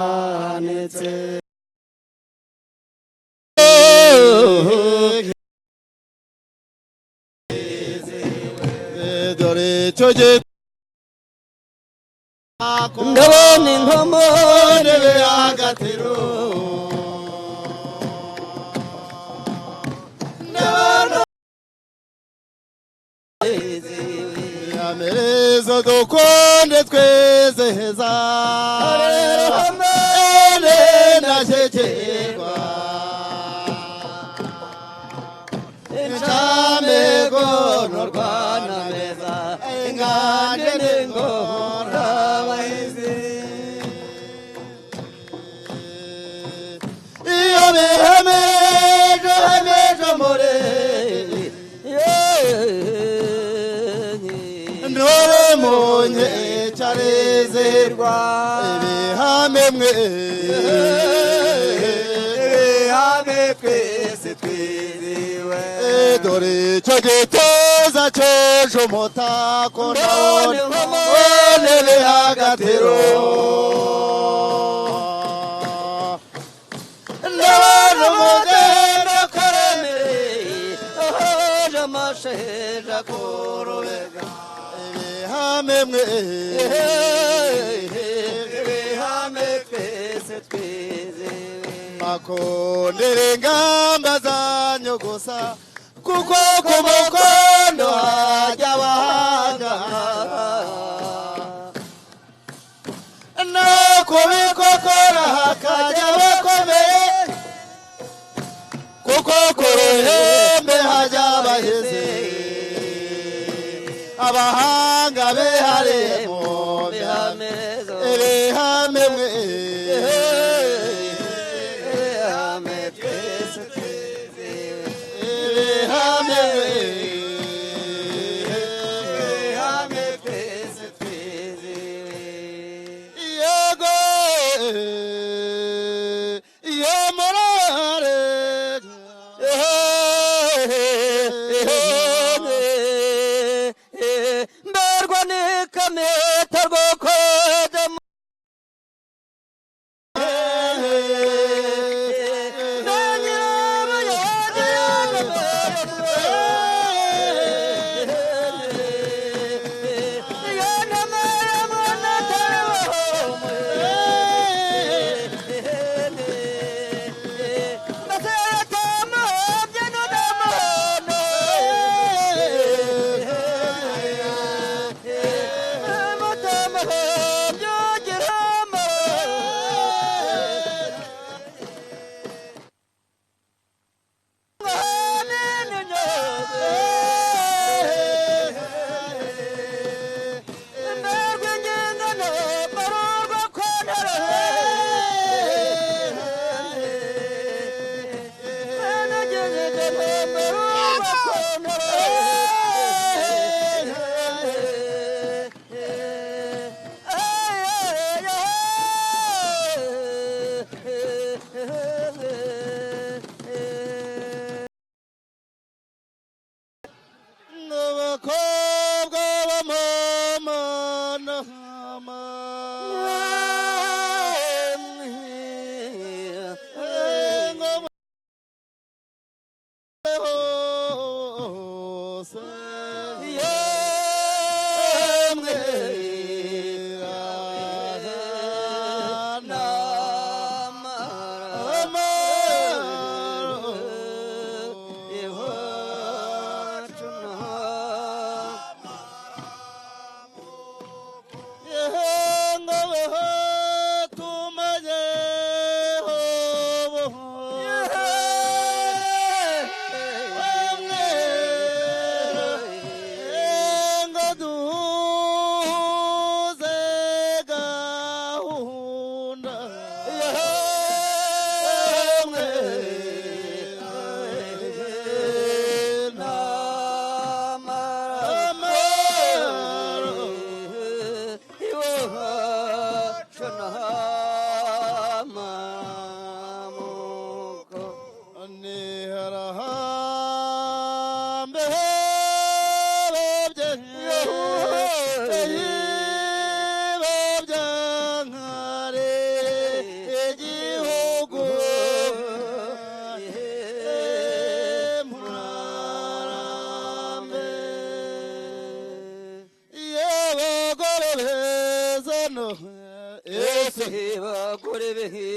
anetse dore cyoge ndabona inkomore y'agatero ndabona yamerezo dukonde tweze heza ene najejerwa nchamego norwana meza ingande nengora bahizi iyo mehemejo more ndore monye charezerwa ibihamemwe twese twiziwe dore cyo gitoza cyejo mutako none onere agatero ndabona umugenda karemere oje amasheja korobega ibihamemwe twese twiziwe makondere ngamba zanyu gusa kuko ku mukondo hajya abahanga no kubikokora hakajya abakomeye kuko ku ruhembe hajya abaheze abahanga beharemo ibihamemwe Bergwane kame seba korebehe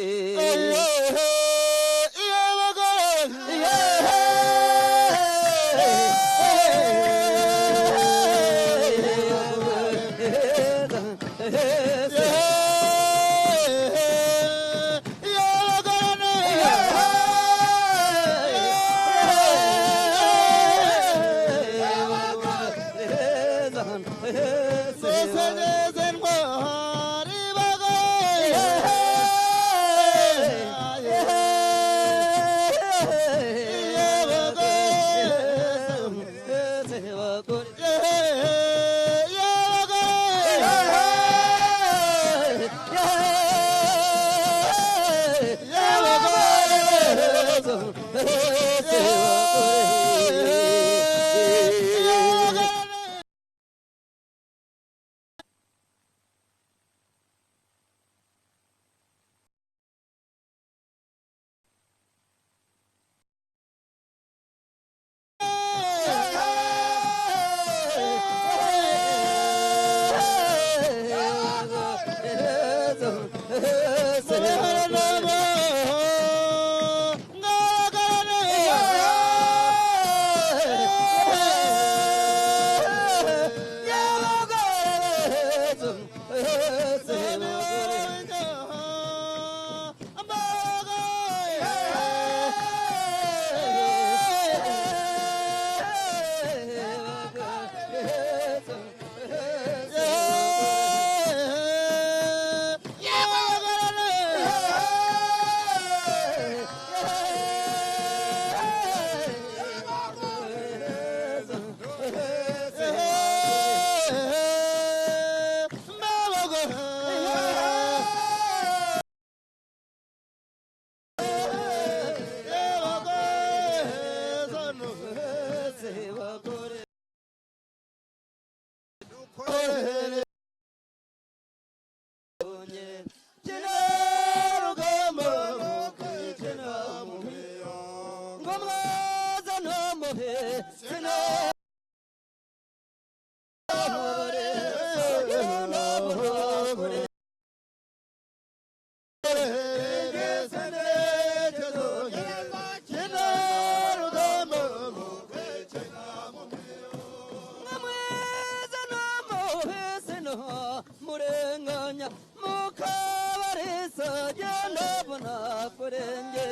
murenganya mukabarisa janabona kurenge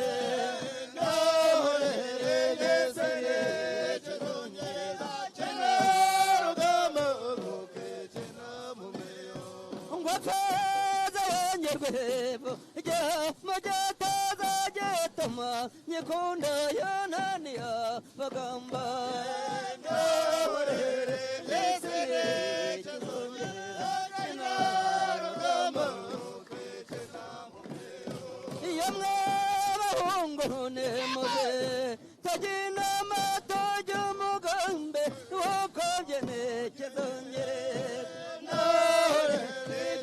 ngwakaza wanyerwebo jya majataza jetama nyekunda yanania bagamba yamwe bahungune muze tagina matojo mugambe wokobyene kezongere nore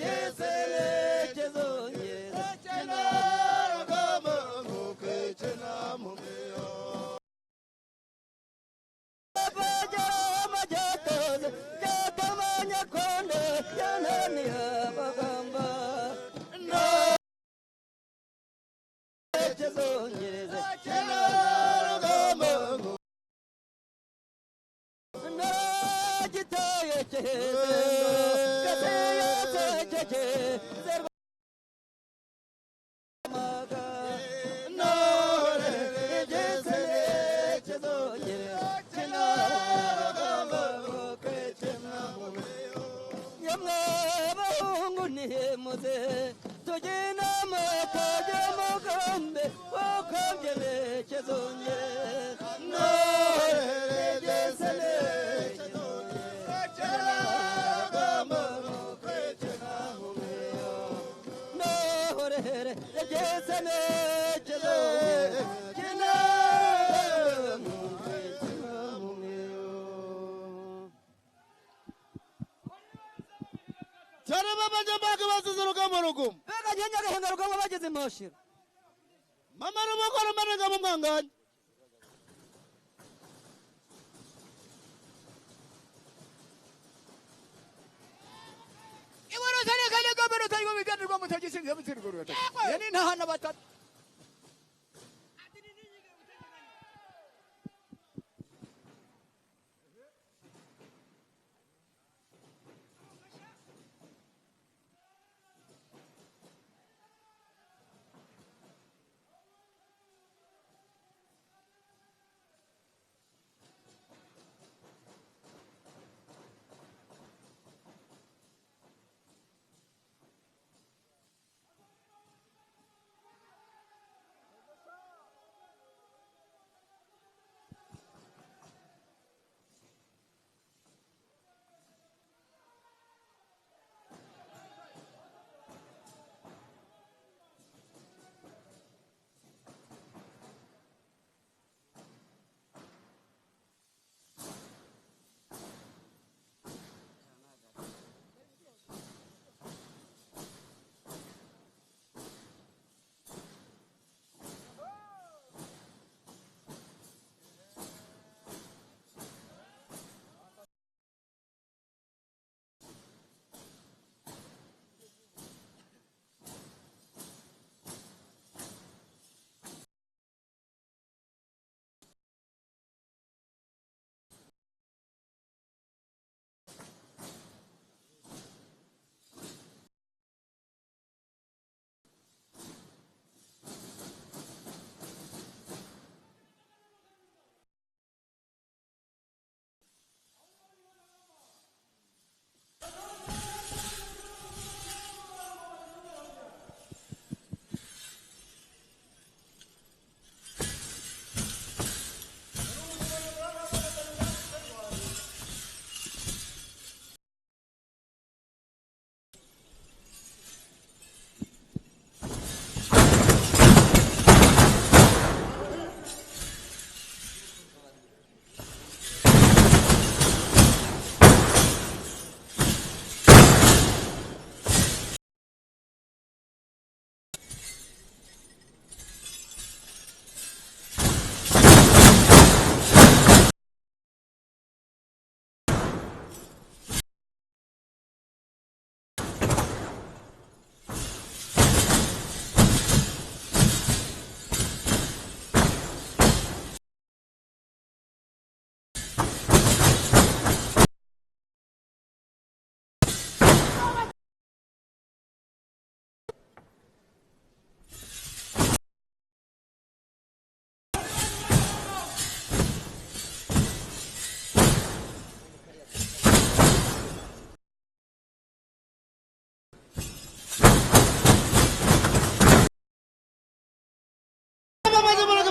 jesele kezongere chenarugamo mukechena mumeyo bajara majatoze jatamanya konde yanania bagamba tujina matoje mugambe wokobyene kezongere nore jesele kezongere mukwechena mumeyo nore jesele kezongere mukwechena mumeyo cyane baba njambaka basize urugamba rugum bega nyenyaga henga rugamba bageze moshira mama rumukora manega mu mwanganya iworo sare kale gobero tayo weekend ko mo taji sin yabu tir goro yani na hana batat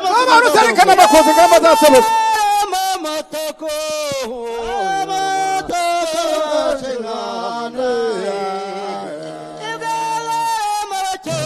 Mama sare kana bakoze ngamba zasebe mama toko singane egala macho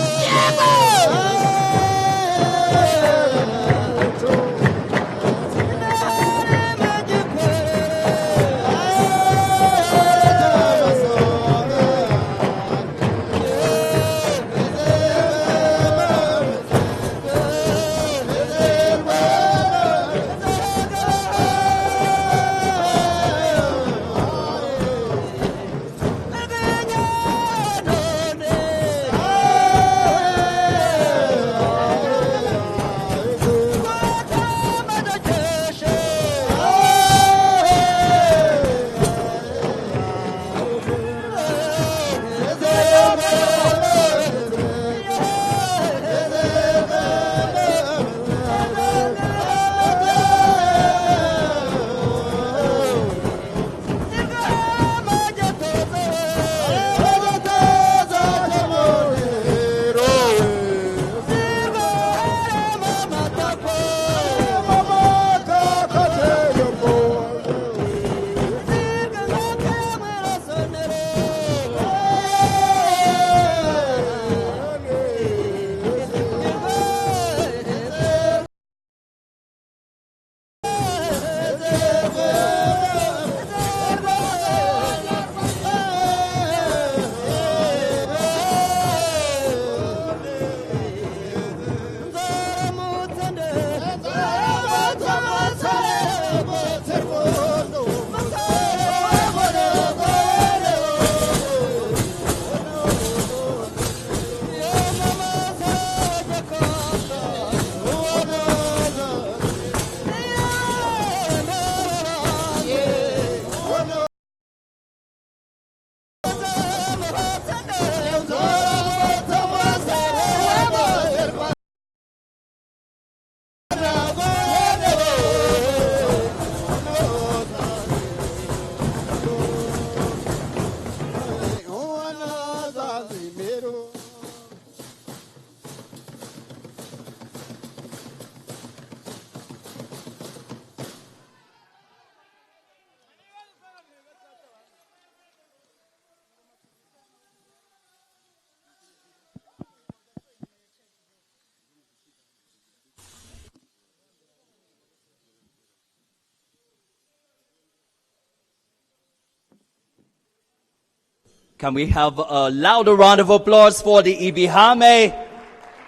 Can we have a louder round of applause for the Ibihame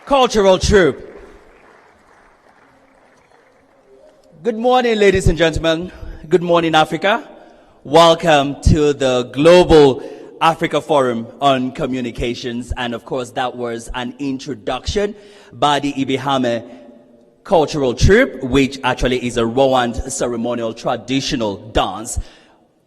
Cultural Troupe? Good morning, ladies and gentlemen. Good morning, Africa. Welcome to the Global Africa Forum on Communications. And of course, that was an introduction by the Ibihame Cultural Troupe, which actually is a Rwand ceremonial traditional dance,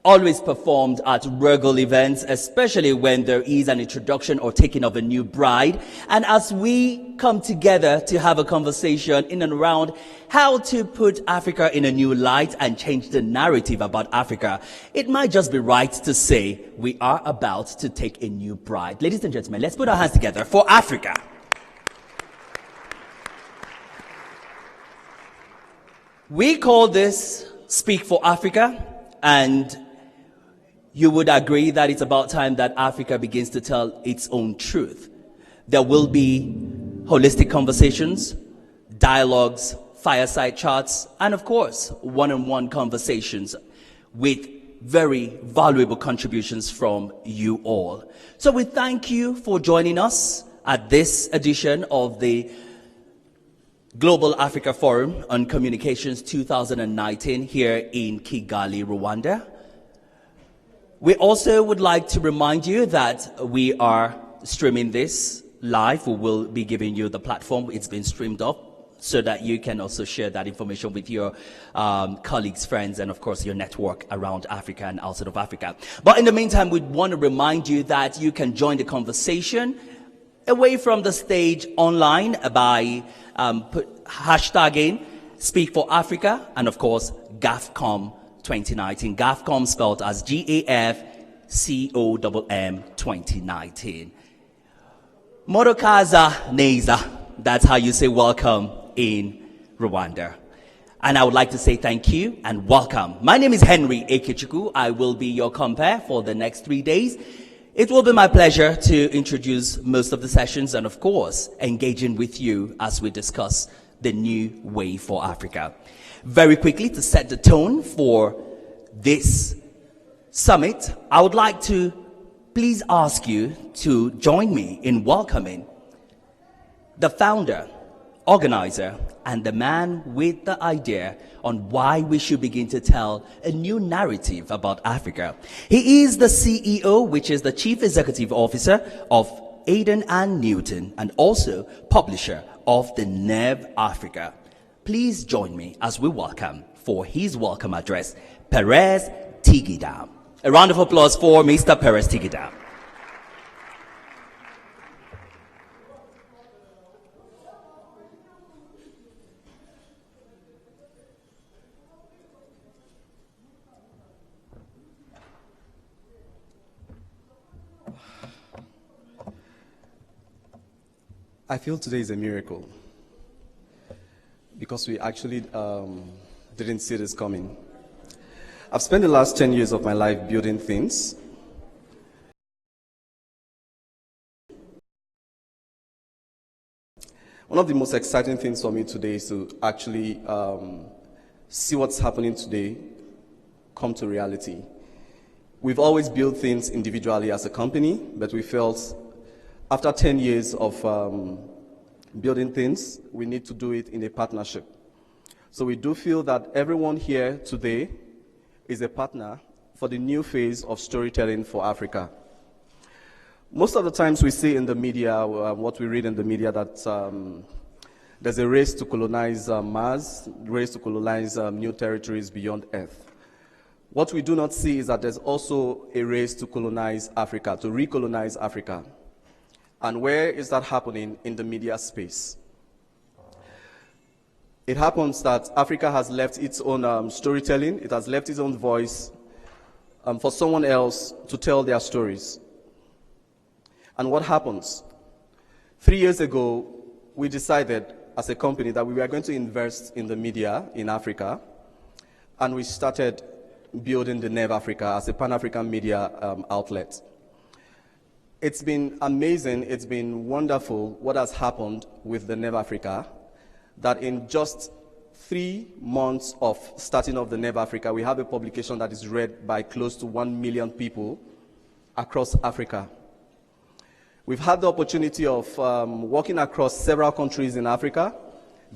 always performed at regal events, especially when there is an introduction or taking of a new bride. And as we come together to have a conversation in and around how to put Africa in a new light and change the narrative about Africa, it might just be right to say we are about to take a new bride. Ladies and gentlemen, let's put our hands together for Africa. We call this Speak for Africa, and you would agree that it's about time that Africa begins to tell its own truth. There will be holistic conversations, dialogues, fireside chats, and of course, one-on-one conversations with very valuable contributions from you all. So we thank you for joining us at this edition of the Global Africa Forum on Communications 2019 here in Kigali, Rwanda. We also would like to remind you that we are streaming this live. We will be giving you the platform. It's been streamed up so that you can also share that information with your colleagues, friends, and of course your network around Africa and outside of Africa. But in the meantime, we want to remind you that you can join the conversation away from the stage online by hashtagging Speak for Africa and of course GAFCOM 2019. GAFCOM spelled as GAFCOMM 2019. Morokaza Neza, that's how you say welcome in Rwanda. And I would like to say thank you and welcome. My name is Henry Ekechuku. I will be your compere for the next 3 days. It will be my pleasure to introduce most of the sessions and of course engaging with you as we discuss the new way for Africa. Very quickly, to set the tone for this summit, I would like to please ask you to join me in welcoming the founder, organizer, and the man with the idea on why we should begin to tell a new narrative about Africa. He is the CEO, which is the Chief Executive Officer of Aiden and Newton, and also publisher of the NEV Africa. Please join me as we welcome, for his welcome address, Perez Tigidam. A round of applause for Mr. Perez Tigidam. I feel today is a miracle because we actually didn't see this coming. I've spent the last 10 years of my life building things. One of the most exciting things for me today is to actually see what's happening today come to reality. We've always built things individually as a company, but we felt after 10 years of building things, we need to do it in a partnership. So we do feel that everyone here today is a partner for the new phase of storytelling for Africa. Most of the times we see in the media, what we read in the media, that there's a race to colonize Mars, race to colonize new territories beyond Earth. What we do not see is that there's also a race to colonize Africa, to recolonize Africa. And where is that happening? In the media space. It happens that Africa has left its own storytelling, it has left its own voice for someone else to tell their stories. And what happens? 3 years ago, we decided as a company that we were going to invest in the media in Africa, and we started building the NEV Africa as a Pan-African media outlet. It's been amazing, it's been wonderful what has happened with the NEV Africa, that in just 3 months of starting off the NEV Africa, we have a publication that is read by close to 1 million people across Africa. We've had the opportunity of working across several countries in Africa,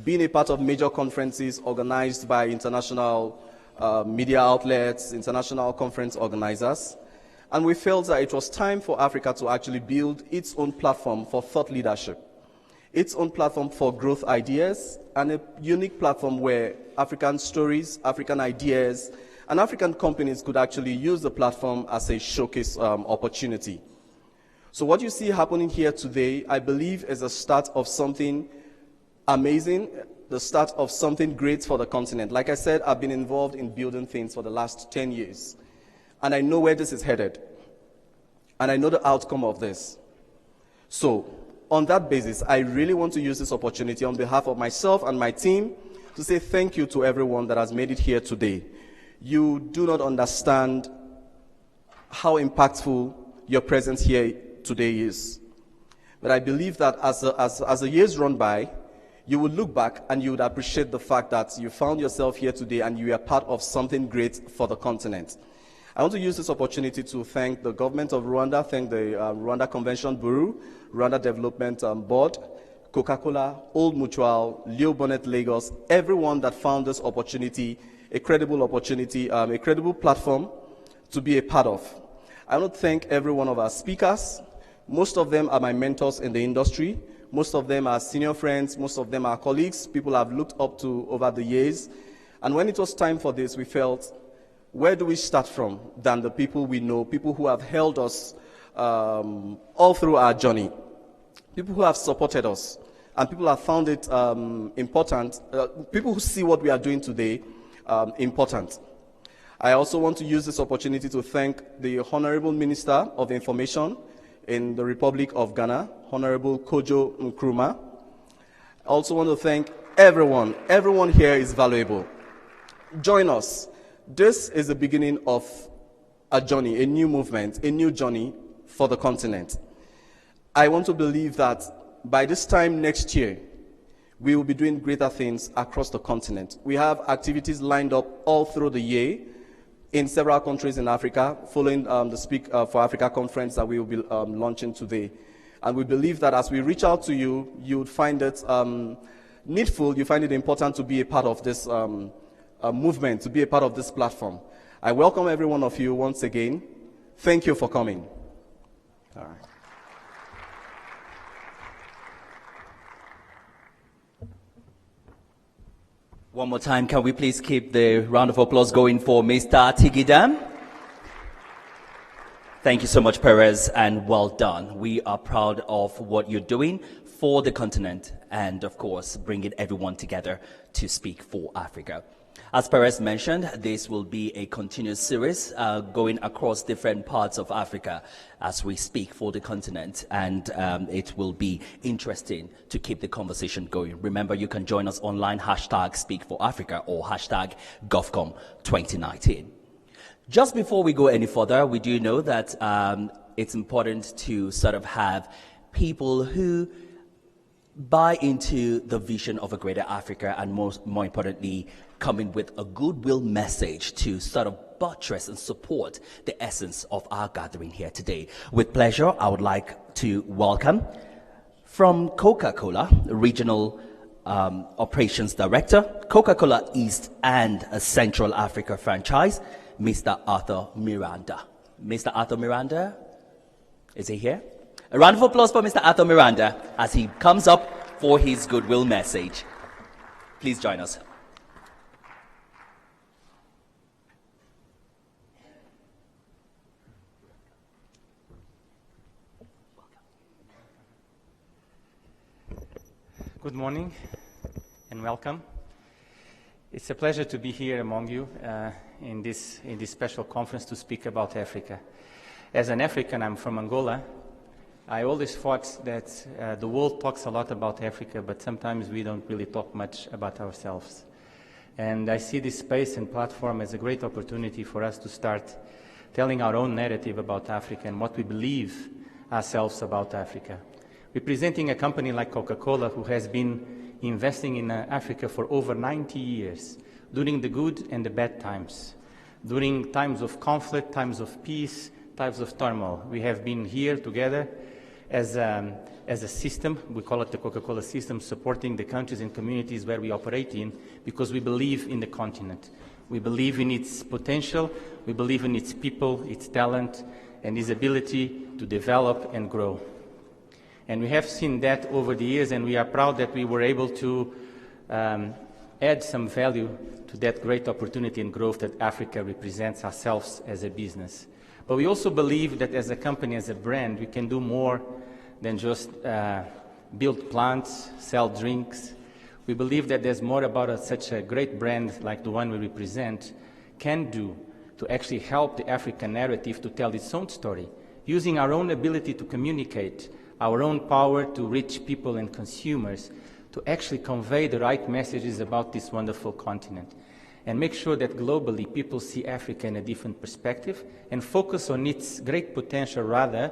being a part of major conferences organized by international media outlets, international conference organizers, and we felt that it was time for Africa to actually build its own platform for thought leadership, its own platform for growth ideas, and a unique platform where African stories, African ideas, and African companies could actually use the platform as a showcase opportunity. So what you see happening here today, I believe, is the start of something amazing, the start of something great for the continent. Like I said, I've been involved in building things for the last 10 years. And I know where this is headed. And I know the outcome of this. So, on that basis, I really want to use this opportunity on behalf of myself and my team to say thank you to everyone that has made it here today. You do not understand how impactful your presence here today is. But I believe that as the years run by, you will look back and you would appreciate the fact that you found yourself here today and you are part of something great for the continent. I want to use this opportunity to thank the government of Rwanda, thank the Rwanda Convention Bureau, Rwanda Development Board, Coca-Cola, Old Mutual, Leo Bonnet Lagos, everyone that found this opportunity, a credible opportunity, a credible platform to be a part of. I want to thank every one of our speakers. Most of them are my mentors in the industry. Most of them are senior friends. Most of them are colleagues, people I've looked up to over the years. And when it was time for this, we felt, where do we start from than the people we know, people who have held us all through our journey, people who have supported us, and people have found it important, people who see what we are doing today important. I also want to use this opportunity to thank the Honorable Minister of Information in the Republic of Ghana, Honorable Kojo Nkrumah. I also want to thank everyone. Everyone here is valuable. Join us. This is the beginning of a journey, a new movement, a new journey for the continent. I want to believe that by this time next year, we will be doing greater things across the continent. We have activities lined up all through the year in several countries in Africa, following the Speak for Africa conference that we will be launching today. And we believe that as we reach out to you, you would find it needful, you find it important to be a part of this movement, to be a part of this platform. I welcome every one of you once again. Thank you for coming. All right. One more time, can we please keep the round of applause going for Mr. Tigidam? Thank you so much, Perez, and well done. We are proud of what you're doing for the continent and, of course, bringing everyone together to speak for Africa. As Perez mentioned, this will be a continuous series going across different parts of Africa as we speak for the continent, and it will be interesting to keep the conversation going. Remember, you can join us online, hashtag Speak for Africa or hashtag GovCon 2019. Just before we go any further, we do know that it's important to sort of have people who buy into the vision of a greater Africa and more importantly, coming with a goodwill message to sort of buttress and support the essence of our gathering here today. With pleasure, I would like to welcome from Coca-Cola, Regional Operations Director, Coca-Cola East and Central Africa franchise, Mr. Arthur Miranda. Mr. Arthur Miranda, is he here? A round of applause for Mr. Arthur Miranda as he comes up for his goodwill message. Please join us. Good morning and welcome. It's a pleasure to be here among you in this special conference to speak about Africa. As an African, I'm from Angola. I always thought that the world talks a lot about Africa, but sometimes we don't really talk much about ourselves. And I see this space and platform as a great opportunity for us to start telling our own narrative about Africa and what we believe ourselves about Africa. Representing a company like Coca-Cola, who has been investing in Africa for over 90 years, during the good and the bad times, during times of conflict, times of peace, types of turmoil. We have been here together as a system, we call it the Coca-Cola system, supporting the countries and communities where we operate in, because we believe in the continent. We believe in its potential, we believe in its people, its talent, and its ability to develop and grow. And we have seen that over the years, and we are proud that we were able to add some value to that great opportunity and growth that Africa represents ourselves as a business. But we also believe that as a company, as a brand, we can do more than just build plants, sell drinks. We believe that there's more about such a great brand like the one we represent can do to actually help the African narrative to tell its own story, using our own ability to communicate, our own power to reach people and consumers, to actually convey the right messages about this wonderful continent, and make sure that globally people see Africa in a different perspective and focus on its great potential rather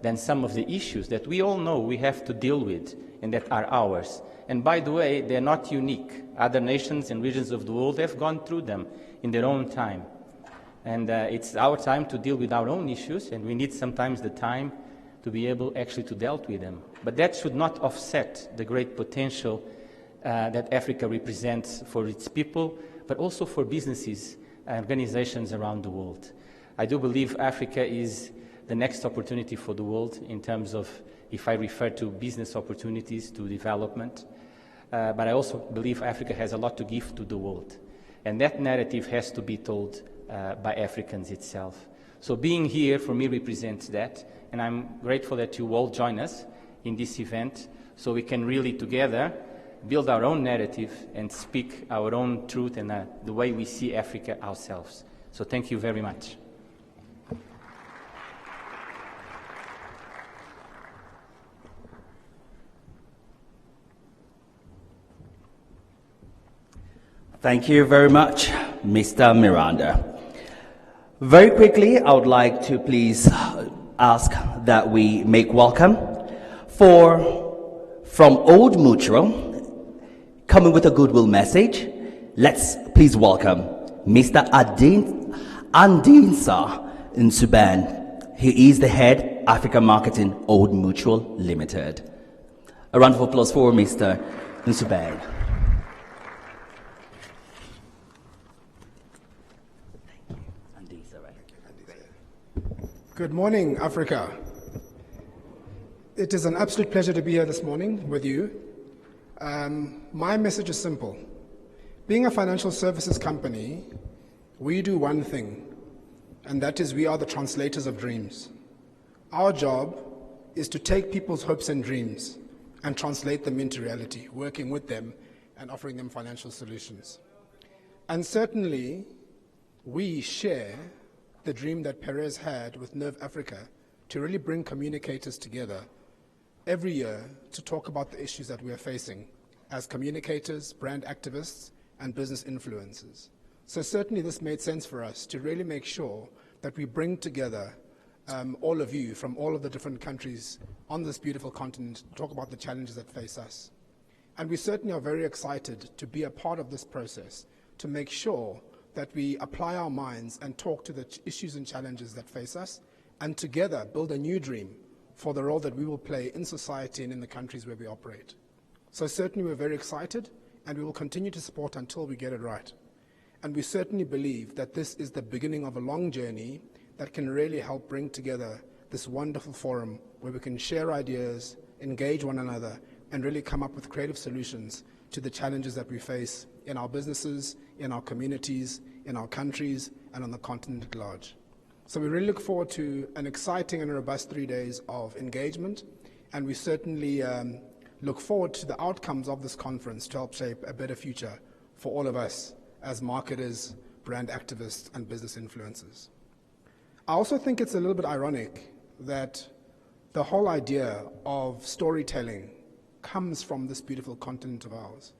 than some of the issues that we all know we have to deal with and that are ours. And by the way, they're not unique. Other nations and regions of the world have gone through them in their own time. And it's our time to deal with our own issues, and we need sometimes the time to be able actually to deal with them. But that should not offset the great potential that Africa represents for its people, but also for businesses and organizations around the world. I do believe Africa is the next opportunity for the world in terms of, if I refer to business opportunities, to development. But I also believe Africa has a lot to give to the world. And that narrative has to be told by Africans itself. So being here for me represents that, and I'm grateful that you all join us in this event so we can really together build our own narrative and speak our own truth and the way we see Africa ourselves. So thank you very much. Thank you very much, Mr. Miranda. Very quickly, I would like to please ask that we make welcome from Old Mutual, coming with a goodwill message. Let's please welcome Mr. Andinsa Nsuban. He is the head Africa Marketing Old Mutual Limited. A round of applause for Mr. Nsuban. Good morning, Africa. It is an absolute pleasure to be here this morning with you. My message is simple. Being a financial services company, we do one thing, and that is we are the translators of dreams. Our job is to take people's hopes and dreams and translate them into reality, working with them and offering them financial solutions. And certainly, we share the dream that Perez had with Nerve Africa to really bring communicators together every year to talk about the issues that we are facing as communicators, brand activists, and business influencers. So certainly this made sense for us to really make sure that we bring together all of you from all of the different countries on this beautiful continent to talk about the challenges that face us. And we certainly are very excited to be a part of this process to make sure that we apply our minds and talk to the issues and challenges that face us, and together build a new dream for the role that we will play in society and in the countries where we operate. So certainly we're very excited, and we will continue to support until we get it right. And we certainly believe that this is the beginning of a long journey that can really help bring together this wonderful forum where we can share ideas, engage one another, and really come up with creative solutions to the challenges that we face in our businesses, in our communities, in our countries, and on the continent at large. So we really look forward to an exciting and robust 3 days of engagement, and we certainly look forward to the outcomes of this conference to help shape a better future for all of us as marketers, brand activists, and business influencers. I also think it's a little bit ironic that the whole idea of storytelling comes from this beautiful continent of ours.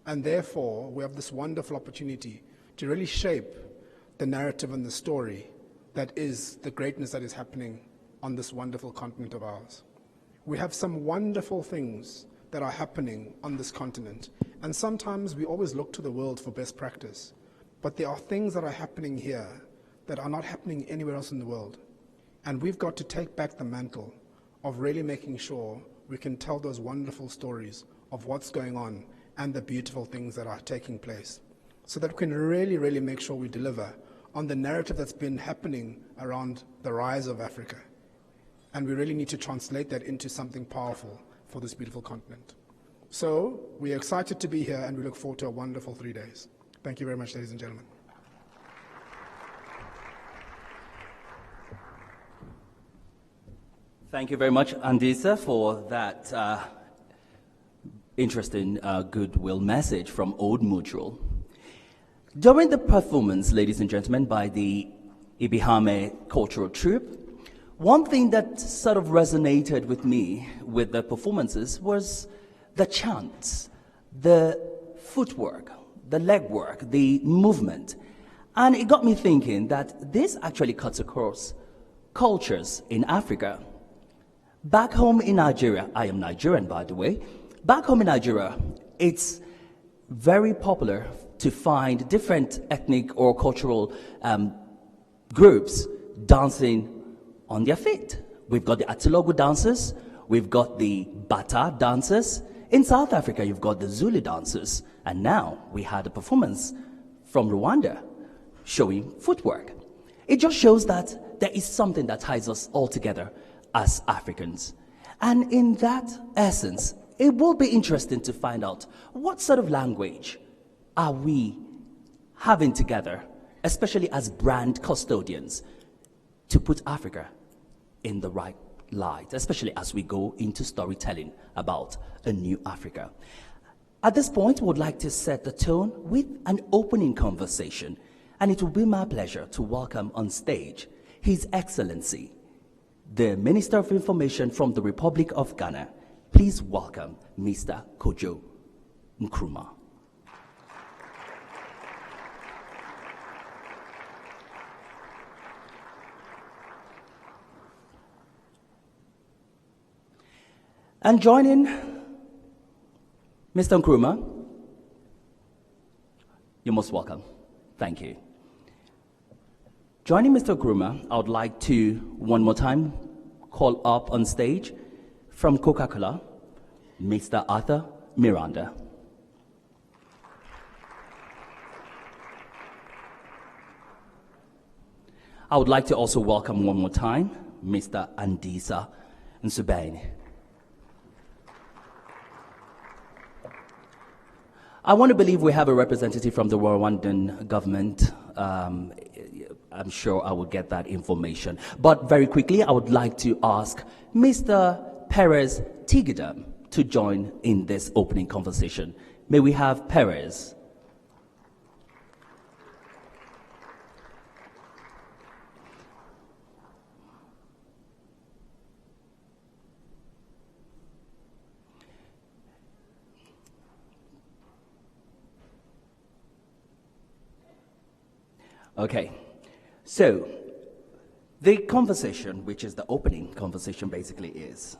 And therefore, we have this wonderful opportunity to really shape the narrative and the story that is the greatness that is happening on this wonderful continent of ours. We have some wonderful things that are happening on this continent. And sometimes we always look to the world for best practice. But there are things that are happening here that are not happening anywhere else in the world. And we've got to take back the mantle of really making sure we can tell those wonderful stories of what's going on and the beautiful things that are taking place, so that we can really, really make sure we deliver on the narrative that's been happening around the rise of Africa. And we really need to translate that into something powerful for this beautiful continent. So we're excited to be here, and we look forward to a wonderful 3 days. Thank you very much, ladies and gentlemen. Thank you very much, Andisa, for that interesting goodwill message from Old Mutual. During the performance, ladies and gentlemen, by the Ibihame Cultural Troupe, one thing that sort of resonated with me with the performances was the chants, the footwork, the legwork, the movement. And it got me thinking that this actually cuts across cultures in Africa. Back home in Nigeria, I am Nigerian, by the way. Back home in Nigeria, it's very popular to find different ethnic or cultural groups dancing on their feet. We've got the Atilogu dancers, we've got the Bata dancers. In South Africa, you've got the Zulu dancers. And now we had a performance from Rwanda showing footwork. It just shows that there is something that ties us all together as Africans. And in that essence, it will be interesting to find out what sort of language are we having together, especially as brand custodians, to put Africa in the right light, especially as we go into storytelling about a new Africa. At this point, we would like to set the tone with an opening conversation, and it will be my pleasure to welcome on stage His Excellency, the Minister of Information from the Republic of Ghana. Please welcome Mr. Kojo Nkrumah. And joining Mr. Nkrumah, you're most welcome. Thank you. Joining Mr. Nkrumah, I would like to, one more time, call up on stage from Coca-Cola, Mr. Arthur Miranda. I would like to also welcome one more time Mr. Andisa Nsubeni. I want to believe we have a representative from the Rwandan government. I'm sure I will get that information. But very quickly, I would like to ask Mr. Perez Tigidam to join in this opening conversation. May we have Perez? Okay, so the conversation, which is the opening conversation basically is,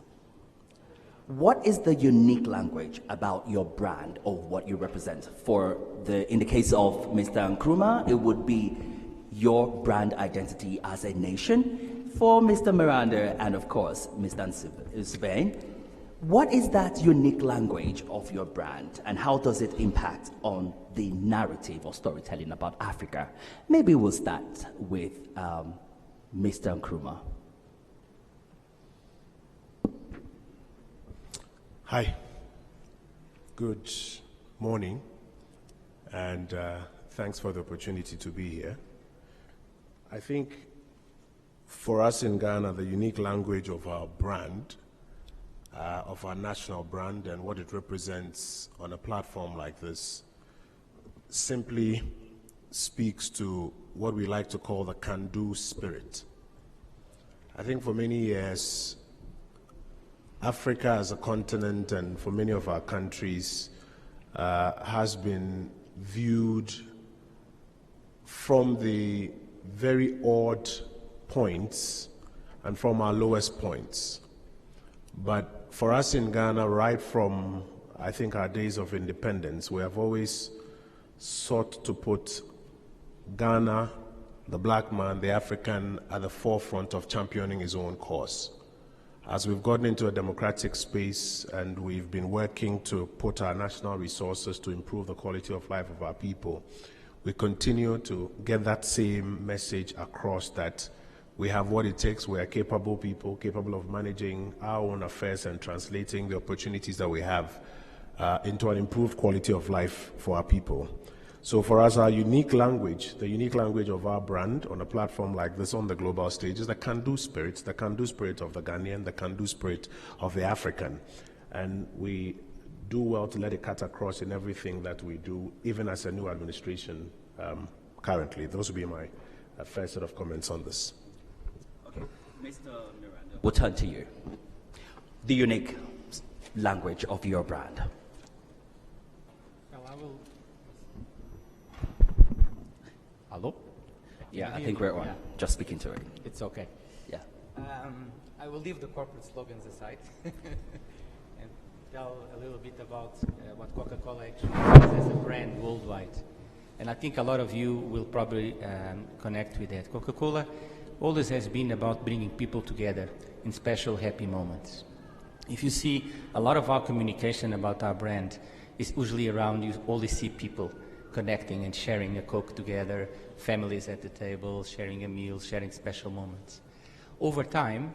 what is the unique language about your brand or what you represent? In the case of Mr. Nkrumah, it would be your brand identity as a nation. For Mr. Miranda and of course Mr. Nsubeni, what is that unique language of your brand and how does it impact on the narrative or storytelling about Africa? Maybe we'll start with Mr. Nkrumah. Hi, good morning, and thanks for the opportunity to be here. I think for us in Ghana, the unique language of our brand, of our national brand and what it represents on a platform like this simply speaks to what we like to call the can-do spirit. I think for many years, Africa as a continent and for many of our countries has been viewed from the very odd points and from our lowest points. But for us in Ghana, right from, I think, our days of independence, we have always sought to put Ghana the black man, the African, at the forefront of championing his own cause. As we've gotten into a democratic space and we've been working to put our national resources to improve the quality of life of our people, we continue to get that same message across that we have what it takes. We are capable people, capable of managing our own affairs and translating the opportunities that we have into an improved quality of life for our people. So for us, our unique language, the unique language of our brand on a platform like this on the global stage is the can-do spirit, the can-do spirit of the Ghanaian, the can-do spirit of the African. And we do well to let it cut across in everything that we do, even as a new administration currently. Those would be my first set of comments on this. Okay. Mr. Miranda, we'll turn to you. The unique language of your brand. Well, I will. Hello? Yeah, I think we're on. Yeah. Just speaking to it. It's okay. Yeah. I will leave the corporate slogans aside and tell a little bit about what Coca-Cola actually is as a brand worldwide. And I think a lot of you will probably connect with that. Coca-Cola always has been about bringing people together in special, happy moments. If you see a lot of our communication about our brand is usually around, you only see people connecting and sharing a Coke together, families at the table, sharing a meal, sharing special moments. Over time,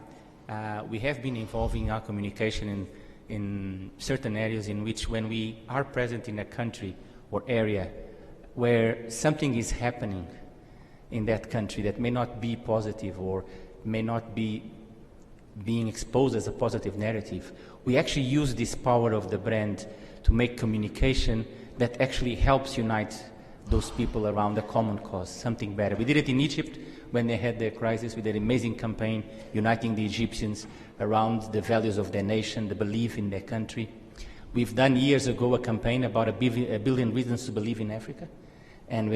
we have been involving our communication in certain areas in which when we are present in a country or area where something is happening in that country that may not be positive or may not be being exposed as a positive narrative, we actually use this power of the brand to make communication that actually helps unite those people around a common cause, something better. We did it in Egypt when they had their crisis. We did an amazing campaign uniting the Egyptians around the values of their nation, the belief in their country. We've done years ago a campaign about a billion reasons to believe in Africa, and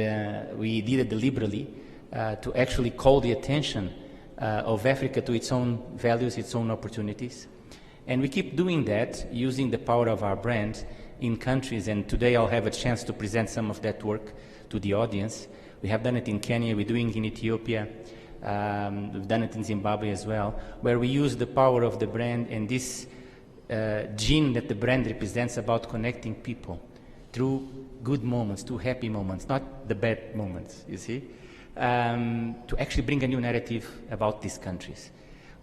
we did it deliberately to actually call the attention of Africa to its own values, its own opportunities. And we keep doing that using the power of our brand in countries, and today I'll have a chance to present some of that work to the audience. We have done it in Kenya, we're doing it in Ethiopia, we've done it in Zimbabwe as well, where we use the power of the brand and this gene that the brand represents about connecting people through good moments, through happy moments, not the bad moments, you see, to actually bring a new narrative about these countries.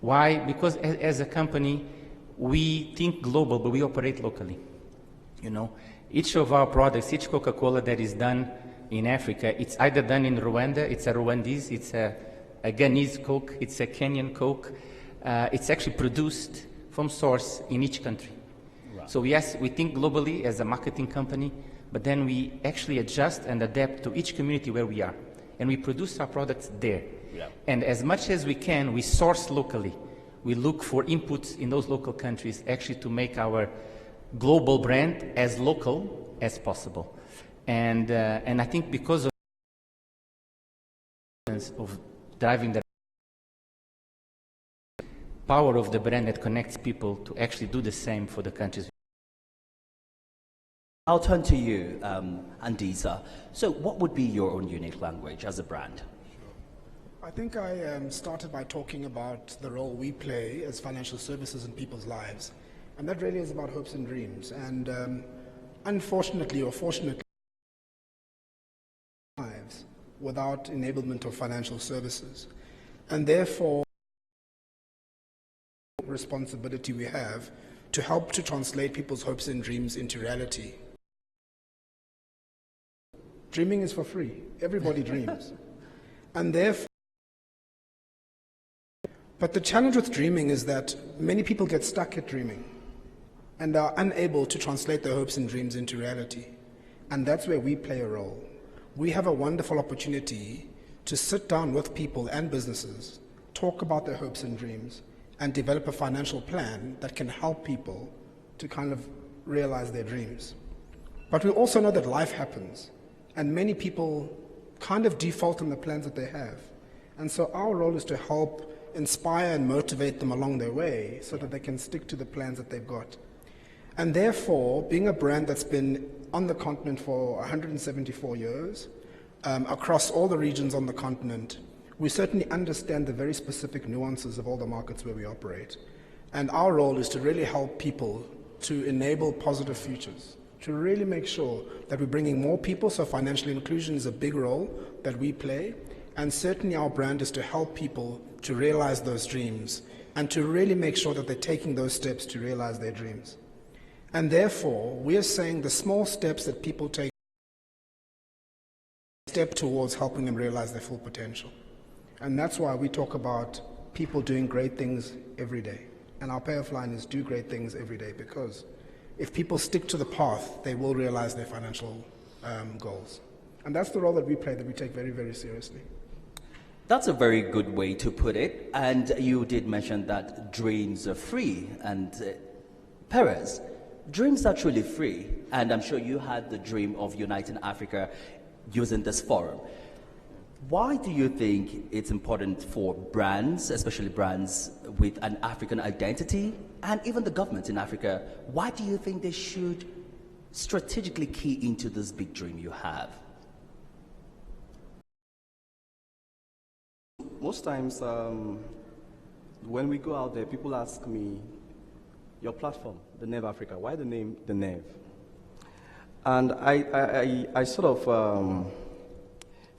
Why? Because as a company, we think global, but we operate locally. You know, each of our products, each Coca-Cola that is done in Africa, it's either done in Rwanda, it's a Rwandese, it's a Ghanese Coke, it's a Kenyan Coke. It's actually produced from source in each country. Right. So yes, we think globally as a marketing company, but then we actually adjust and adapt to each community where we are. And we produce our products there. Yeah. And as much as we can, we source locally. We look for inputs in those local countries actually to make our global brand as local as possible. And I think because of driving the power of the brand that connects people to actually do the same for the countries. I'll turn to you, Andisa. So what would be your own unique language as a brand? I think I started by talking about the role we play as financial services in people's lives. And that really is about hopes and dreams. And unfortunately or fortunately, lives without enablement of financial services. And therefore, responsibility we have to help to translate people's hopes and dreams into reality. Dreaming is for free. Everybody dreams. And therefore, but the challenge with dreaming is that many people get stuck at dreaming and are unable to translate their hopes and dreams into reality. And that's where we play a role. We have a wonderful opportunity to sit down with people and businesses, talk about their hopes and dreams, and develop a financial plan that can help people to kind of realize their dreams. But we also know that life happens, and many people kind of default on the plans that they have. And so our role is to help inspire and motivate them along their way so that they can stick to the plans that they've got. And therefore, being a brand that's been on the continent for 174 years, across all the regions on the continent, we certainly understand the very specific nuances of all the markets where we operate. And our role is to really help people to enable positive futures, to really make sure that we're bringing more people, so financial inclusion is a big role that we play, and certainly our brand is to help people to realize those dreams and to really make sure that they're taking those steps to realize their dreams. And therefore, we are saying the small steps that people take step towards helping them realize their full potential. And that's why we talk about people doing great things every day. And our payoff line is do great things every day, because if people stick to the path, they will realize their financial goals. And that's the role that we play, that we take very, very seriously. That's a very good way to put it. And you did mention that dreams are free. And Perez, dreams are truly free. And I'm sure you had the dream of uniting Africa using this forum. Why do you think it's important for brands, especially brands with an African identity, and even the government in Africa, why do you think they should strategically key into this big dream you have? Most times, when we go out there, people ask me, your platform, the NEV Africa, why the name the NEV? And I sort of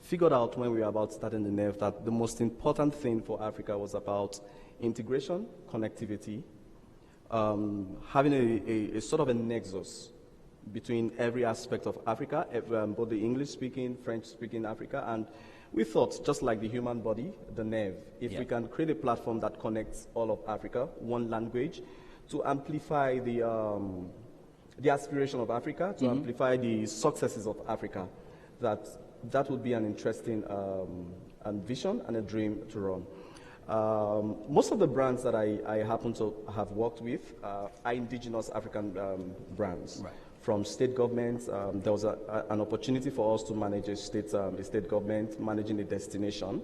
figured out when we were about starting the NEV that the most important thing for Africa was about integration, connectivity, having a sort of a nexus between every aspect of Africa, both the English-speaking, French-speaking Africa, and we thought, just like the human body, the NEV, if we can create a platform that connects all of Africa, one language, to amplify the aspiration of Africa, to amplify the successes of Africa, that would be an interesting vision and a dream to run. Most of the brands that I happen to have worked with are indigenous African brands. Right. From state governments, there was an opportunity for us to manage a state government managing a destination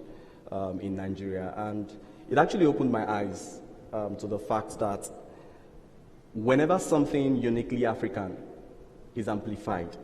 in Nigeria. And it actually opened my eyes to the fact that whenever something uniquely African is amplified,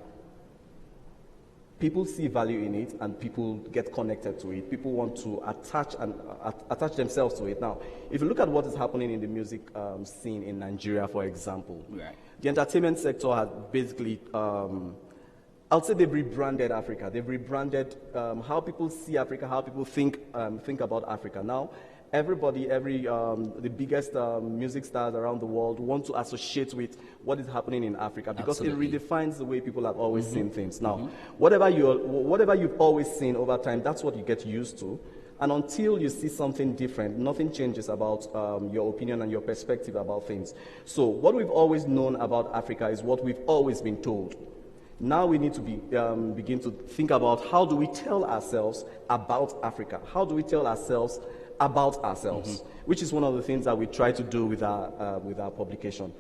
people see value in it and people get connected to it. People want to attach themselves to it. Now, if you look at what is happening in the music scene in Nigeria, for example, right. The entertainment sector has basically, I'll say they've rebranded Africa. They've rebranded how people see Africa, how people think about Africa. Now, everybody, the biggest music stars around the world want to associate with what is happening in Africa, because Absolutely. It redefines the way people have always seen things. Now, whatever you've always seen over time, that's what you get used to. And until you see something different, nothing changes about your opinion and your perspective about things. So what we've always known about Africa is what we've always been told. Now we need to begin to think about, how do we tell ourselves about Africa? How do we tell ourselves about ourselves, which is one of the things that we try to do with our publication.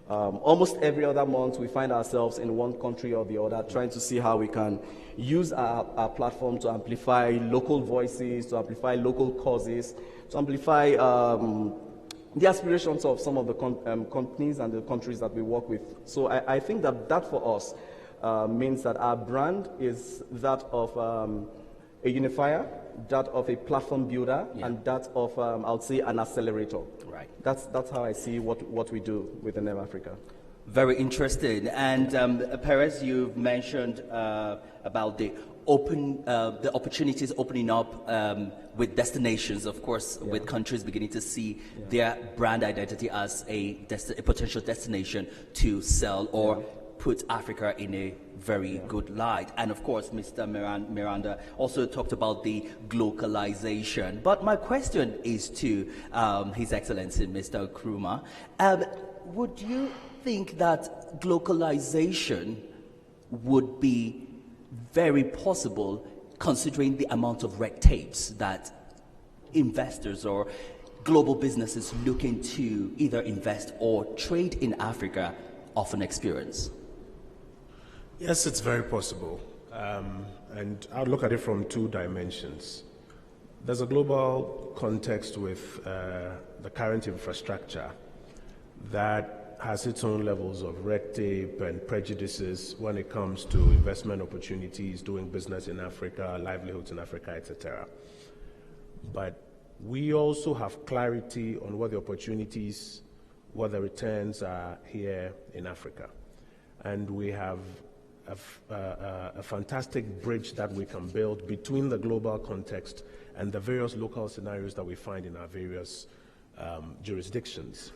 Almost every other month, we find ourselves in one country or the other, trying to see how we can use our platform to amplify local voices, to amplify local causes, to amplify the aspirations of some of the companies and the countries that we work with. So I think that for us means that our brand is that of a unifier, that of a platform builder, and that of, I would say, an accelerator. Right. That's how I see what we do with the NEV Africa. Very interesting. And Perez, you've mentioned about the opportunities opening up with destinations, of course, with countries beginning to see their brand identity as a potential destination to sell or put Africa in a very good light. And of course, Mr. Miranda also talked about the globalization. But my question is to His Excellency, Mr. Nkrumah. Would you think that globalization would be very possible, considering the amount of red tapes that investors or global businesses looking to either invest or trade in Africa often experience? Yes, it's very possible. And I'll look at it from two dimensions. There's a global context with the current infrastructure that has its own levels of red tape and prejudices when it comes to investment opportunities, doing business in Africa, livelihoods in Africa, etc. But we also have clarity on what the opportunities, what the returns are here in Africa. And we have a fantastic bridge that we can build between the global context and the various local scenarios that we find in our various jurisdictions.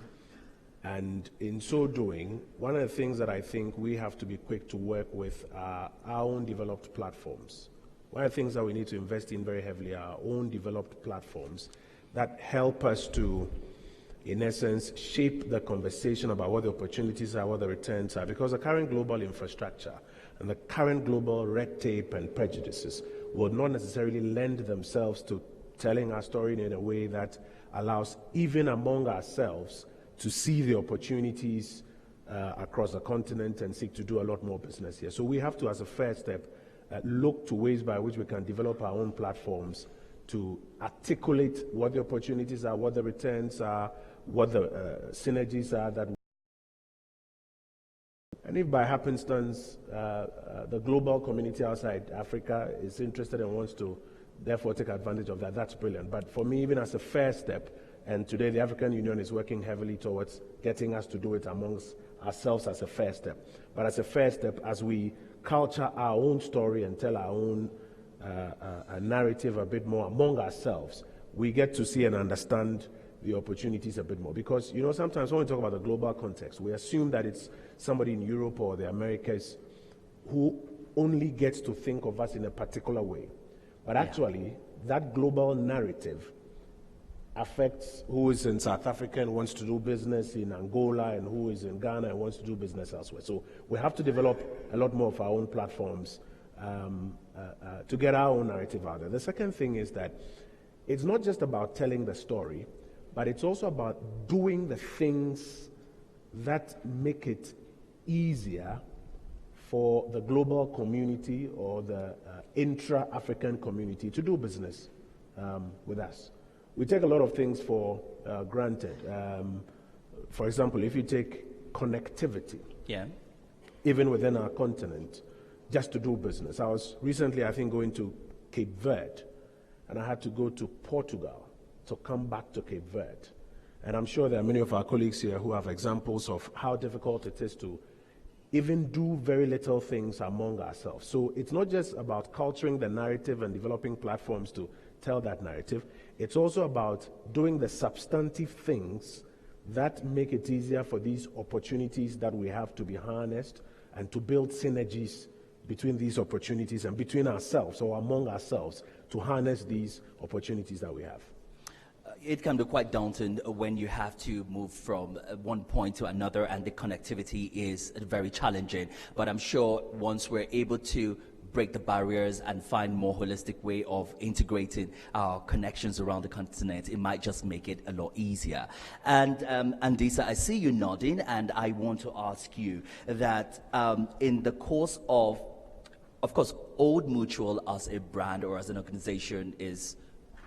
And in so doing, one of the things that I think we have to be quick to work with are our own developed platforms. One of the things that we need to invest in very heavily are our own developed platforms that help us to, in essence, shape the conversation about what the opportunities are, what the returns are, because the current global infrastructure and the current global red tape and prejudices will not necessarily lend themselves to telling our story in a way that allows, even among ourselves, to see the opportunities across the continent and seek to do a lot more business here. So we have to, as a first step, look to ways by which we can develop our own platforms to articulate what the opportunities are, what the returns are, what the synergies are that. And if by happenstance the global community outside Africa is interested and wants to therefore take advantage of that, that's brilliant. But for me, even as a first step, and today the African Union is working heavily towards getting us to do it amongst ourselves as a first step. But as a first step, as we culture our own story and tell our own narrative a bit more among ourselves, we get to see and understand the opportunities a bit more. Because, you know, sometimes when we talk about the global context, we assume that it's somebody in Europe or the Americas who only gets to think of us in a particular way. But actually, that global narrative affects who is in South Africa and wants to do business in Angola and who is in Ghana and wants to do business elsewhere. So we have to develop a lot more of our own platforms to get our own narrative out there. The second thing is that it's not just about telling the story, but it's also about doing the things that make it easier for the global community or the intra-African community to do business with us. We take a lot of things for granted. For example, if you take connectivity, even within our continent, just to do business. I was recently, I think, going to Cape Verde, and I had to go to Portugal to come back to Cape Verde. And I'm sure there are many of our colleagues here who have examples of how difficult it is to even do very little things among ourselves. So it's not just about culturing the narrative and developing platforms to tell that narrative. It's also about doing the substantive things that make it easier for these opportunities that we have to be harnessed and to build synergies between these opportunities and between ourselves or among ourselves to harness these opportunities that we have. It can be quite daunting when you have to move from one point to another, and the connectivity is very challenging. But I'm sure once we're able to break the barriers and find more holistic way of integrating our connections around the continent, it might just make it a lot easier. And Andisa, I see you nodding, and I want to ask you that in the course of course, Old Mutual as a brand or as an organization is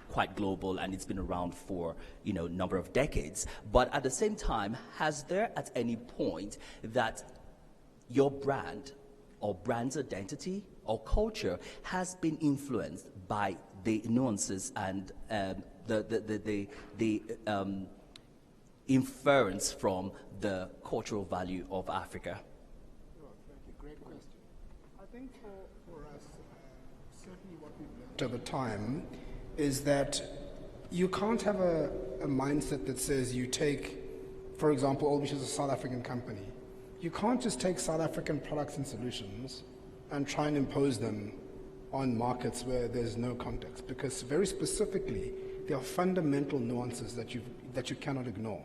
quite global, and it's been around for, you know, a number of decades. But at the same time, has there at any point that your brand or brand's identity or culture has been influenced by the nuances and the inference from the cultural value of Africa? Sure, thank you. Great question. I think for us, certainly what we've learned over time is that you can't have a mindset that says you take, for example, Old Mutual is a South African company. You can't just take South African products and solutions and try and impose them on markets where there's no context, because very specifically, there are fundamental nuances that you cannot ignore.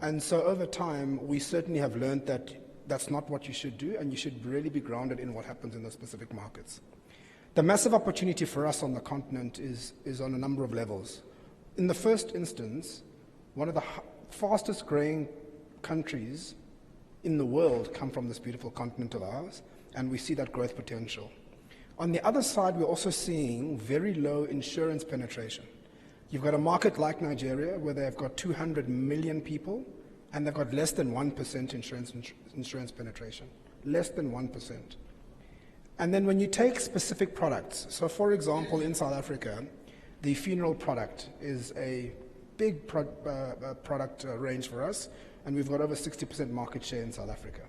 And so over time, we certainly have learned that that's not what you should do, and you should really be grounded in what happens in those specific markets. The massive opportunity for us on the continent is on a number of levels. In the first instance, one of the fastest growing countries in the world come from this beautiful continent of ours, and we see that growth potential. On the other side, we're also seeing very low insurance penetration. You've got a market like Nigeria where they've got 200 million people and they've got less than 1% insurance penetration. Less than 1%. And then when you take specific products, so for example, in South Africa, the funeral product is a big product range for us, and we've got over 60% market share in South Africa.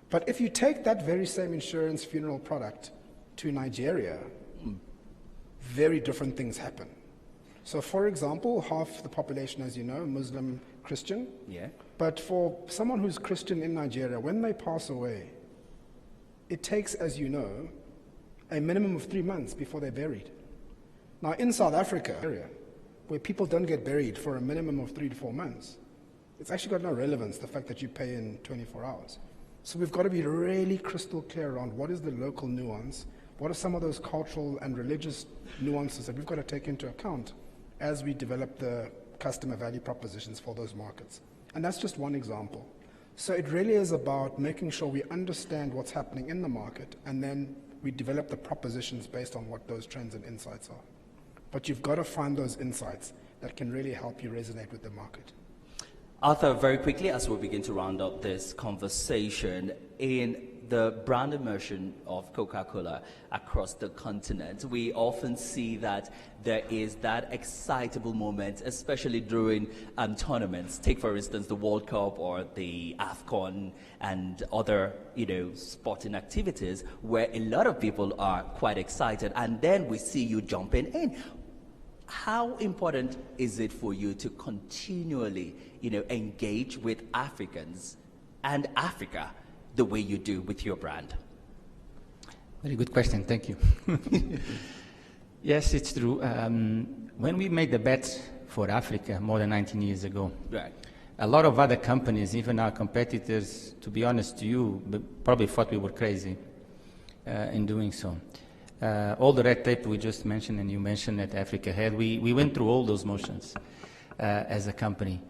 But if you take that very same insurance funeral product to Nigeria, very different things happen. So for example, half the population, as you know, Muslim, Christian. Yeah. But for someone who's Christian in Nigeria, when they pass away, it takes, as you know, a minimum of 3 months before they're buried. Now in South Africa, where people don't get buried for a minimum of 3 to 4 months, it's actually got no relevance, the fact that you pay in 24 hours. So we've got to be really crystal clear around what is the local nuance, what are some of those cultural and religious nuances that we've got to take into account as we develop the customer value propositions for those markets. And that's just one example. So it really is about making sure we understand what's happening in the market, and then we develop the propositions based on what those trends and insights are. But you've got to find those insights that can really help you resonate with the market. Arthur, very quickly, as we begin to round up this conversation, in the brand immersion of Coca-Cola across the continent, we often see that there is that excitable moment, especially during tournaments. Take, for instance, the World Cup or the AFCON and other, sporting activities where a lot of people are quite excited, and then we see you jumping in. How important is it for you to continually, engage with Africans and Africa the way you do with your brand? Very good question, thank you. Yes, it's true. When we made the bet for Africa more than 19 years ago, right, a lot of other companies, even our competitors, to be honest to you, probably thought we were crazy in doing so. All the red tape we just mentioned, and you mentioned that Africa had, we went through all those motions as a company.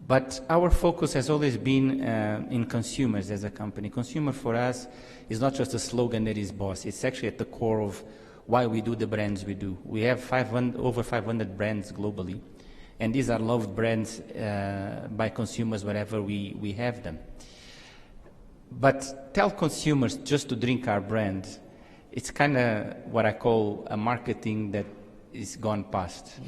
But our focus has always been in consumers as a company. Consumer for us is not just a slogan that is boss. It's actually at the core of why we do the brands we do. We have over 500 brands globally, and these are loved brands by consumers wherever we have them. But tell consumers just to drink our brand, it's kind of what I call a marketing that is gone past,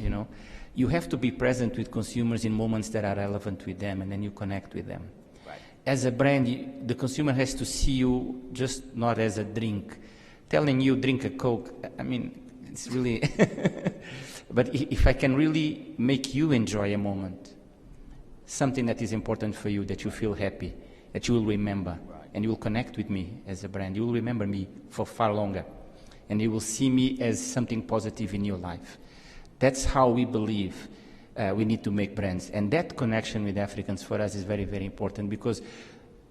You have to be present with consumers in moments that are relevant with them, and then you connect with them. Right. As a brand, the consumer has to see you just not as a drink. Telling you drink a Coke, it's really... But if I can really make you enjoy a moment, something that is important for you, that you feel happy, that you will remember, right, and you will connect with me as a brand. You will remember me for far longer, and you will see me as something positive in your life. That's how we believe we need to make brands. And that connection with Africans for us is very, very important, because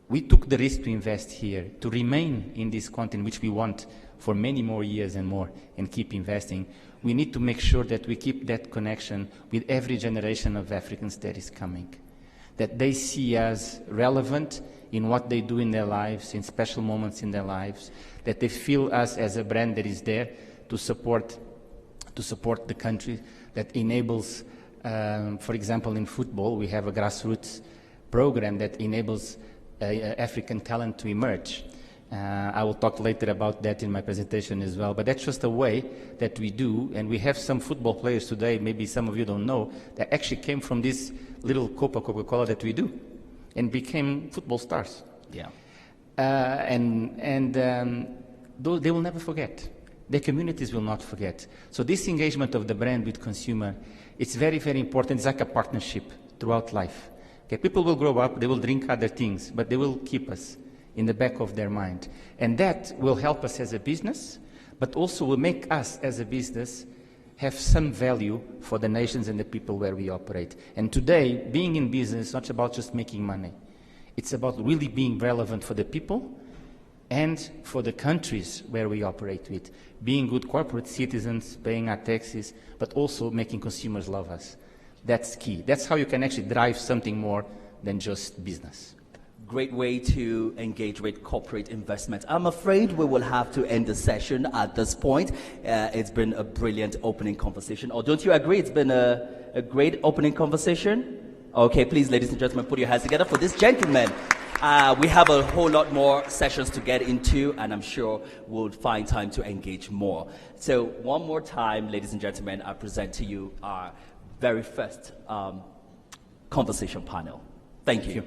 we took the risk to invest here, to remain in this continent, which we want for many more years and more, and keep investing. We need to make sure that we keep that connection with every generation of Africans that is coming, that they see us relevant in what they do in their lives, in special moments in their lives, that they feel us as a brand that is there to support the country, that enables, for example, in football, we have a grassroots program that enables African talent to emerge. I will talk later about that in my presentation as well, but that's just a way that we do, and we have some football players today, maybe some of you don't know, that actually came from this little Coca-Cola that we do, and became football stars. Yeah. They will never forget. The communities will not forget. So this engagement of the brand with consumer, it's very, very important. It's like a partnership throughout life. Okay, people will grow up, they will drink other things, but they will keep us in the back of their mind. And that will help us as a business, but also will make us as a business have some value for the nations and the people where we operate. And today, being in business is not about just making money. It's about really being relevant for the people and for the countries where we operate with, being good corporate citizens, paying our taxes, but also making consumers love us. That's key. That's how you can actually drive something more than just business. Great way to engage with corporate investment. I'm afraid we will have to end the session at this point. It's been a brilliant opening conversation. Or don't you agree? It's been a great opening conversation? Okay, please, ladies and gentlemen, put your hands together for this gentleman. We have a whole lot more sessions to get into, and I'm sure we'll find time to engage more. So one more time, ladies and gentlemen, I present to you our very first conversation panel. Thank you.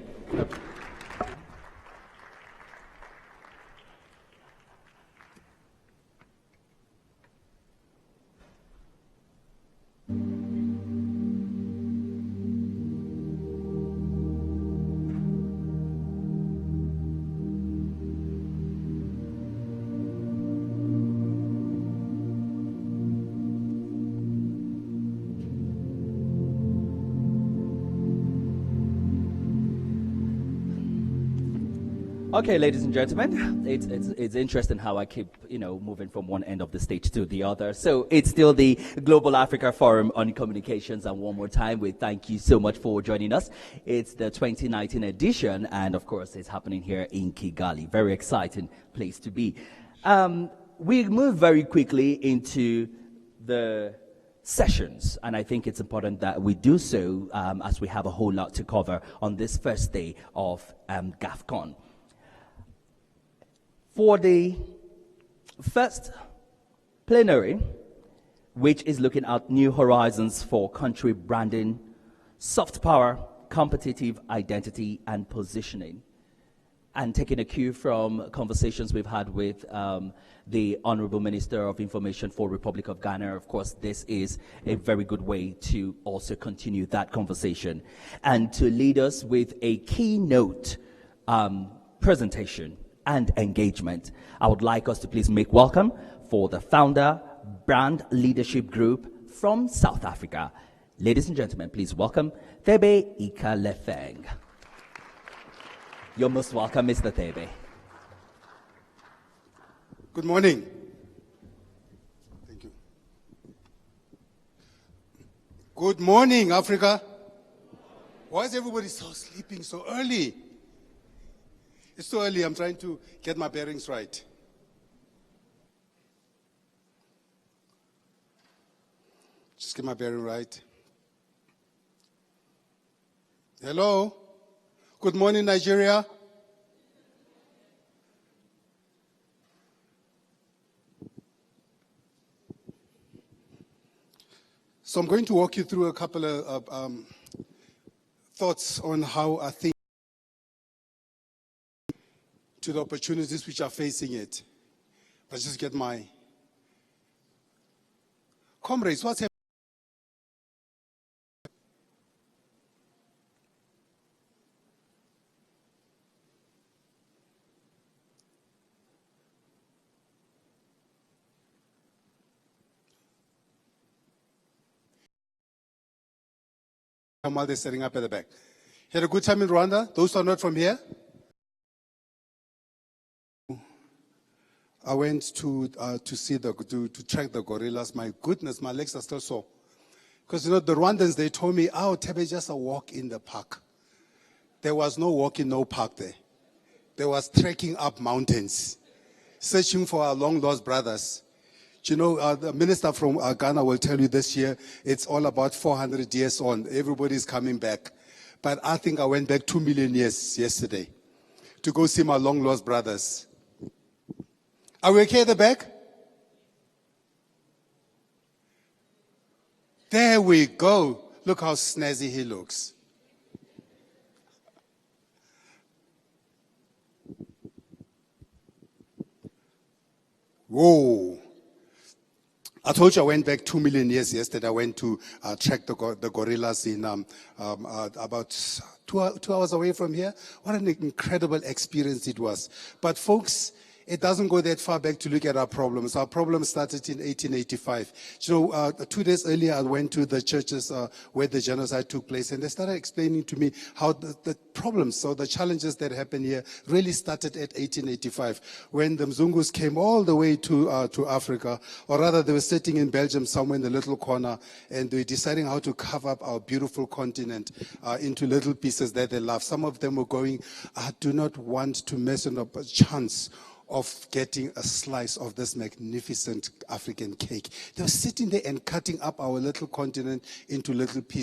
Okay, ladies and gentlemen, it's interesting how I keep, moving from one end of the stage to the other. So it's still the Global Africa Forum on Communications, and one more time, we thank you so much for joining us. It's the 2019 edition, and of course, it's happening here in Kigali. Very exciting place to be. We move very quickly into the sessions, and I think it's important that we do so as we have a whole lot to cover on this first day of GAFCON. For the first plenary, which is looking at new horizons for country branding, soft power, competitive identity, and positioning, and taking a cue from conversations we've had with the Honorable Minister of Information for Republic of Ghana, of course, this is a very good way to also continue that conversation. And to lead us with a keynote presentation and engagement, I would like us to please make welcome for the founder, Brand Leadership Group from South Africa. Ladies and gentlemen, please welcome Thebe Ika-Lefeng. You're most welcome, Mr. Thebe. Good morning. Thank you. Good morning, Africa. Why is everybody so sleeping so early? It's so early, I'm trying to get my bearings right. Just get my bearing right. Hello? Good morning, Nigeria. So I'm going to walk you through a couple of thoughts on how I think to the opportunities which are facing it. Let's just get my comrades. What's happening? While they're setting up at the back. You had a good time in Rwanda? Those who are not from here? I went to see to track the gorillas. My goodness, my legs are still sore. Because, the Rwandans, they told me, Thebe, just a walk in the park. There was no walk in no park there. There was trekking up mountains, searching for our long-lost brothers. The minister from Ghana will tell you this year, it's all about 400 years on. Everybody's coming back. But I think I went back 2 million years yesterday to go see my long-lost brothers. Are we okay at the back? There we go. Look how snazzy he looks. Whoa. I told you I went back 2 million years yesterday. I went to track the gorillas in about 2 hours away from here. What an incredible experience it was. But folks, it doesn't go that far back to look at our problems. Our problems started in 1885. 2 days earlier, I went to the churches where the genocide took place, and they started explaining to me how the problems, so the challenges that happened here really started at 1885, when the Mzungus came all the way to Africa, or rather they were sitting in Belgium somewhere in the little corner, and they were deciding how to carve up our beautiful continent into little pieces that they love. Some of them were going, I do not want to mess up a chance of getting a slice of this magnificent African cake. They were sitting there and cutting up our little continent into little pieces.